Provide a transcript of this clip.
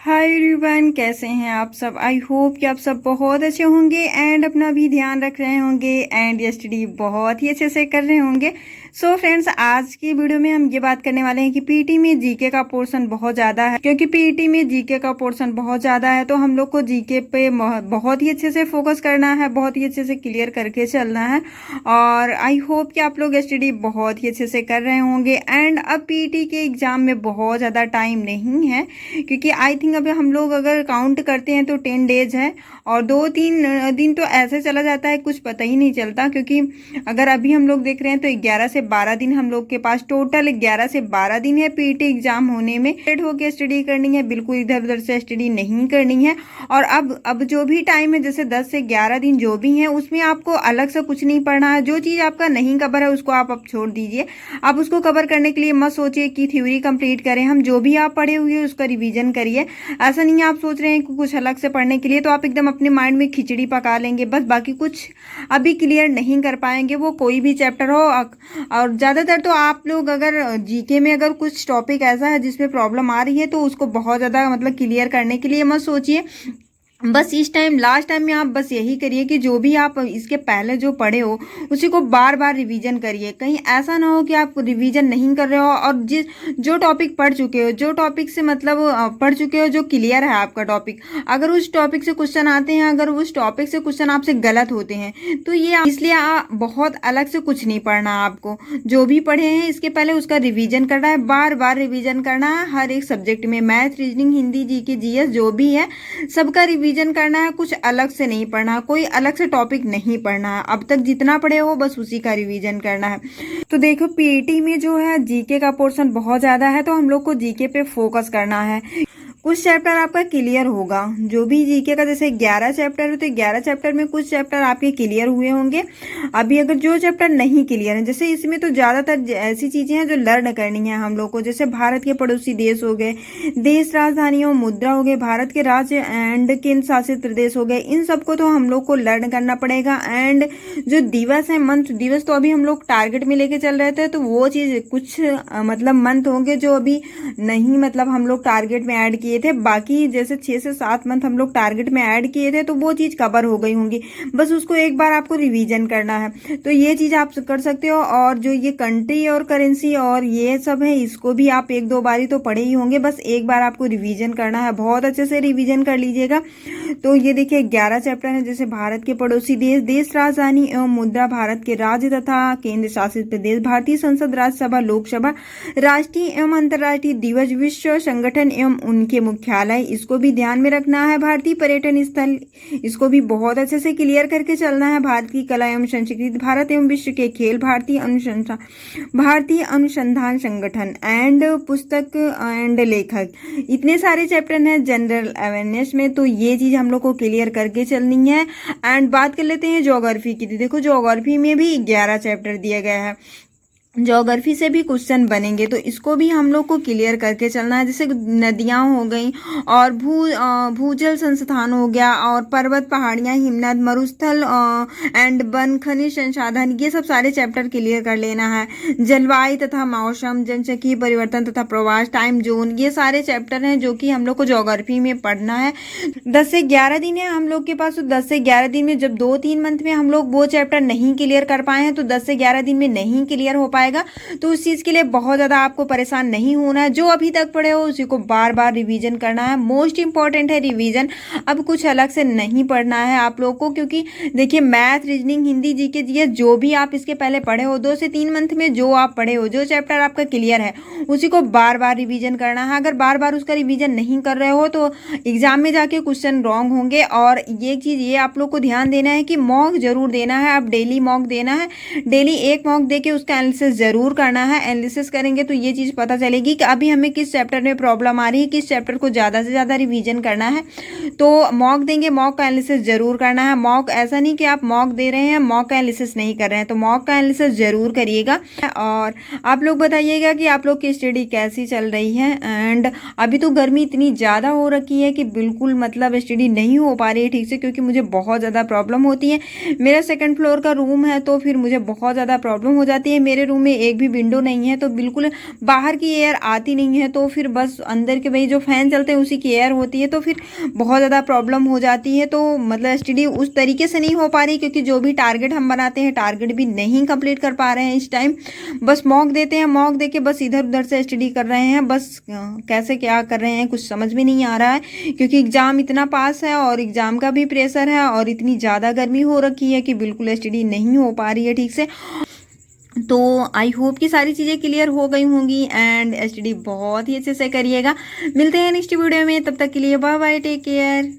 Hi everyone, कैसे हैं आप सब। आई होप कि आप सब बहुत अच्छे होंगे एंड अपना भी ध्यान रख रहे होंगे एंड ये स्टडी बहुत ही अच्छे से कर रहे होंगे। सो फ्रेंड्स, आज की वीडियो में हम ये बात करने वाले हैं कि पीटी में जीके का पोर्शन बहुत ज़्यादा है। क्योंकि पीटी में जीके का पोर्शन बहुत ज़्यादा है तो हम लोग को जीके पे बहुत ही अच्छे से फोकस करना है, बहुत ही अच्छे से क्लियर करके चलना है। और आई होप कि आप लोग स्टडी बहुत ही अच्छे से कर रहे होंगे। एंड अब पीटी के एग्ज़ाम में बहुत ज़्यादा टाइम नहीं है, क्योंकि आई थिंक अभी हम लोग अगर काउंट करते हैं तो 10 डेज है और 2-3 दिन तो ऐसे चला जाता है, कुछ पता ही नहीं चलता। क्योंकि अगर अभी हम लोग देख रहे हैं तो 11 से 12 दिन हम लोग के पास, टोटल 11 से 12 दिन है पीटी एग्जाम होने में। लेट होकर स्टडी करनी है, बिल्कुल इधर उधर से स्टडी नहीं करनी है। और अब जो भी टाइम है, जैसे 10 से 11 दिन जो भी है, उसमें आपको अलग से कुछ नहीं पढ़ना है। जो चीज़ आपका नहीं कवर है उसको आप अब छोड़ दीजिए। आप उसको कवर करने के लिए मत सोचिए कि थ्योरी कंप्लीट करें। हम जो भी आप पढ़े हुए उसका रिवीजन करिए। ऐसा नहीं है आप सोच रहे हैं कि कुछ अलग से पढ़ने के लिए, तो आप एकदम अपने माइंड में खिचड़ी पका लेंगे, बस बाकी कुछ अभी क्लियर नहीं कर पाएंगे, वो कोई भी चैप्टर हो। और ज़्यादातर तो आप लोग अगर जीके में अगर कुछ टॉपिक ऐसा है जिसमें प्रॉब्लम आ रही है तो उसको बहुत ज़्यादा मतलब क्लियर करने के लिए मत सोचिए। बस इस टाइम लास्ट टाइम में आप बस यही करिए कि जो भी आप इसके पहले जो पढ़े हो उसी को बार बार रिवीजन करिए। कहीं ऐसा ना हो कि आप रिवीजन नहीं कर रहे हो और जो टॉपिक पढ़ चुके हो, जो टॉपिक से मतलब पढ़ चुके हो, जो क्लियर है आपका टॉपिक, अगर उस टॉपिक से क्वेश्चन आते हैं, अगर उस टॉपिक से क्वेश्चन आपसे गलत होते हैं तो ये इसलिए बहुत अलग से कुछ नहीं पढ़ना। आपको जो भी पढ़े हैं इसके पहले उसका रिविजन करना है, बार बार रिविजन करना है। हर एक सब्जेक्ट में, math, reasoning, Hindi, GK, GS जो भी है सबका रिवीजन करना है। कुछ अलग से नहीं पढ़ना, कोई अलग से टॉपिक नहीं पढ़ना है। अब तक जितना पढ़े हो बस उसी का रिवीजन करना है। तो देखो, पीटी में जो है जीके का पोर्शन बहुत ज़्यादा है तो हम लोग को जीके पे फोकस करना है। कुछ चैप्टर आपका क्लियर होगा, जो भी जीके का, जैसे 11 चैप्टर है तो 11 चैप्टर में कुछ चैप्टर आपके क्लियर हुए होंगे। अभी अगर जो चैप्टर नहीं क्लियर है, जैसे इसमें तो ज़्यादातर ऐसी चीज़ें हैं जो लर्न करनी है हम लोग को। जैसे भारत के पड़ोसी देश हो गए, देश, राजधानियों, मुद्रा हो गए, भारत के राज्य एंड केंद्र शासित प्रदेश हो गए, इन सबको तो हम लोग को लर्न करना पड़ेगा। एंड जो दिवस है, मंथ दिवस, तो अभी हम लोग टारगेट में लेके चल रहे थे तो वो चीज़ कुछ मतलब मंथ होंगे जो अभी नहीं, मतलब हम लोग टारगेट में ऐड किए थे। बाकी जैसे 6 से 7 मंथ हम लोग टारगेट में ऐड किए थे तो वो चीज़ कवर हो गई होंगी। बस उसको एक बार आपको रिवीजन करना है, तो ये चीज़ आप कर सकते हो। और जो ये कंट्री और करेंसी और ये सब है, इसको भी आप 1-2 बार ही तो पढ़े ही होंगे, बस एक बार आपको रिवीजन करना है। बहुत अच्छे से रिवीजन कर लीजिएगा। तो ये देखिए 11 चैप्टर है, जैसे भारत के पड़ोसी देश, देश, राजधानी एवं मुद्रा, भारत के राज्य तथा केंद्र शासित प्रदेश, भारतीय संसद, राज्यसभा, लोकसभा, राष्ट्रीय एवं अंतर्राष्ट्रीय दिवस, विश्व संगठन एवं उनके मुख्यालय, इसको भी ध्यान में रखना है। भारतीय पर्यटन स्थल, इसको भी बहुत अच्छे से क्लियर करके चलना है। भारत की कला एवं संस्कृति, भारत एवं विश्व के खेल, भारतीय अनुसंधान संगठन एंड पुस्तक एंड लेखक, इतने सारे चैप्टर हैं जनरल अवेयरनेस में, तो ये चीज हम लोग को क्लियर करके चलनी है। एंड बात कर लेते हैं ज्योग्राफी की। देखो, ज्योग्राफी में भी 11 चैप्टर दिया गया है। ज्योग्राफी से भी क्वेश्चन बनेंगे तो इसको भी हम लोग को क्लियर करके चलना है। जैसे नदियाँ हो गई और भूजल संस्थान हो गया, और पर्वत, पहाड़ियाँ, हिमनद, मरुस्थल एंड वन, खनिज संसाधन, ये सब सारे चैप्टर क्लियर कर लेना है। जलवायु तथा मौसम, जनसांख्यिकीय परिवर्तन तथा प्रवास, टाइम जोन, ये सारे चैप्टर हैं जो कि हम लोग को ज्योग्राफी में पढ़ना है। 10 से 11 दिन है हम लोग के पास, तो 10 से 11 दिन में जब 2-3 मंथ में हम लोग वो चैप्टर नहीं क्लियर कर पाए हैं तो 10 से 11 दिन में नहीं क्लियर हो पाए, तो उस चीज के लिए बहुत ज्यादा आपको परेशान नहीं होना है। जो अभी तक पढ़े हो उसी को बार बार रिवीजन करना है। मोस्ट इंपॉर्टेंट है रिवीजन। अब कुछ अलग से नहीं पढ़ना है आप लोग को, क्योंकि देखिए math, reasoning, Hindi, GK, GS जो भी आप इसके पहले पढ़े हो, 2 से 3 मंथ में जो आप पढ़े हो, जो चैप्टर आपका क्लियर है उसी को बार बार रिवीजन करना है। अगर बार बार उसका रिवीजन नहीं कर रहे हो तो एग्जाम में जाके क्वेश्चन रॉन्ग होंगे। और ये चीज ये आप लोग को ध्यान देना है कि मॉक जरूर देना है। आप डेली मॉक देना है, डेली एक मॉक दे के उसका एनालिसिस जरूर करना है। एनालिसिस करेंगे तो ये चीज़ पता चलेगी कि अभी हमें किस चैप्टर में प्रॉब्लम आ रही है, किस चैप्टर को ज़्यादा से ज़्यादा रिवीजन करना है। तो मॉक देंगे, मॉक का एनालिसिस जरूर करना है। मॉक ऐसा नहीं कि आप मॉक दे रहे हैं, मॉक का एनालिसिस नहीं कर रहे हैं, तो मॉक का एनालिसिस जरूर करिएगा। और आप लोग बताइएगा कि आप लोग की स्टडी कैसी चल रही है। एंड अभी तो गर्मी इतनी ज़्यादा हो रखी है कि बिल्कुल मतलब स्टडी नहीं हो पा रही है ठीक से, क्योंकि मुझे बहुत ज़्यादा प्रॉब्लम होती है। मेरा 2nd फ्लोर का रूम है तो फिर मुझे बहुत ज़्यादा प्रॉब्लम हो जाती है। मेरे रूम में एक भी विंडो नहीं है, तो बिल्कुल बाहर की एयर आती नहीं है, तो फिर बस अंदर के भाई जो फ़ैन चलते हैं उसी की एयर होती है, तो फिर बहुत ज़्यादा प्रॉब्लम हो जाती है। तो मतलब एसटीडी उस तरीके से नहीं हो पा रही, क्योंकि जो भी टारगेट हम बनाते हैं टारगेट भी नहीं कंप्लीट कर पा रहे हैं इस टाइम। बस मॉक देते हैं, मॉक दे के बस इधर उधर से एसटीडी कर रहे हैं, बस कैसे क्या कर रहे हैं कुछ समझ में नहीं आ रहा है, क्योंकि एग्ज़ाम इतना पास है और एग्ज़ाम का भी प्रेशर है और इतनी ज़्यादा गर्मी हो रखी है कि बिल्कुल एसटीडी नहीं हो पा रही है ठीक से। तो आई होप कि सारी चीज़ें क्लियर हो गई होंगी एंड एसटीडी बहुत ही अच्छे से करिएगा। मिलते हैं नेक्स्ट वीडियो में, तब तक के लिए बाय बाय, टेक केयर।